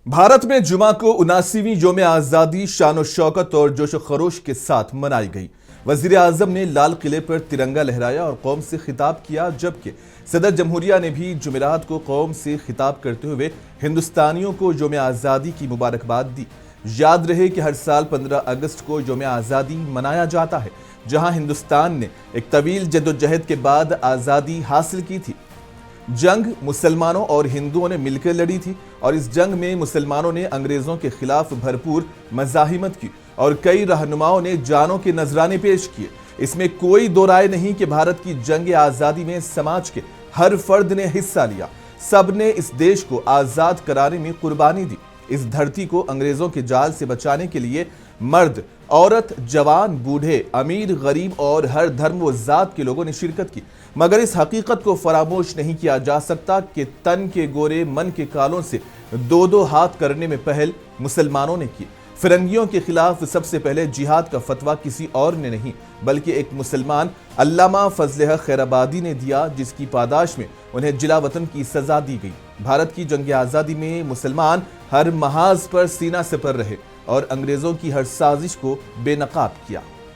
भारत में जुमा को 79वीं यौम आज़ादी शान और शौकत और जोश व खरोश के साथ मनाई गई। वज़ीर आज़म ने लाल किले पर तिरंगा लहराया और कौम से खिताब किया, जबकि सदर जमहूरिया ने भी जुमेरात को कौम से खिताब करते हुए हिंदुस्तानियों को यौम आज़ादी की मुबारकबाद दी। याद रहे कि हर साल 15 अगस्त को यौम आज़ादी मनाया जाता है, जहां हिंदुस्तान ने एक तवील जद्दोजहद के बाद आज़ादी हासिल की थी। जंग मुसलमानों और हिंदुओं ने मिलकर लड़ी थी और इस जंग में मुसलमानों ने अंग्रेजों के खिलाफ भरपूर मज़ाहिमत की और कई रहनुमाओं ने जानों के नजराने पेश किए। इसमें कोई दो राय नहीं कि भारत की जंग आज़ादी में समाज के हर फर्द ने हिस्सा लिया। सब ने इस देश को आज़ाद कराने में कुर्बानी दी। इस धरती को अंग्रेजों के जाल से बचाने के लिए मर्द, औरत, जवान, बूढ़े, अमीर, गरीब और हर धर्म व जात के लोगों ने शिरकत की। मगर इस हकीकत को फरामोश नहीं किया जा सकता कि तन के गोरे मन के कालों से दो दो हाथ करने में पहल मुसलमानों ने की। फिरंगियों के खिलाफ सबसे पहले जिहाद का फतवा किसी और ने नहीं बल्कि एक मुसलमान अल्लामा फजल हक खैराबादी ने दिया, जिसकी पादाश में उन्हें जिला वतन की सजा दी गई। भारत की जंग आज़ादी में मुसलमान हर महाज पर सीना सिपर रहे और अंग्रेजों की हर साजिश को बेनकाब किया।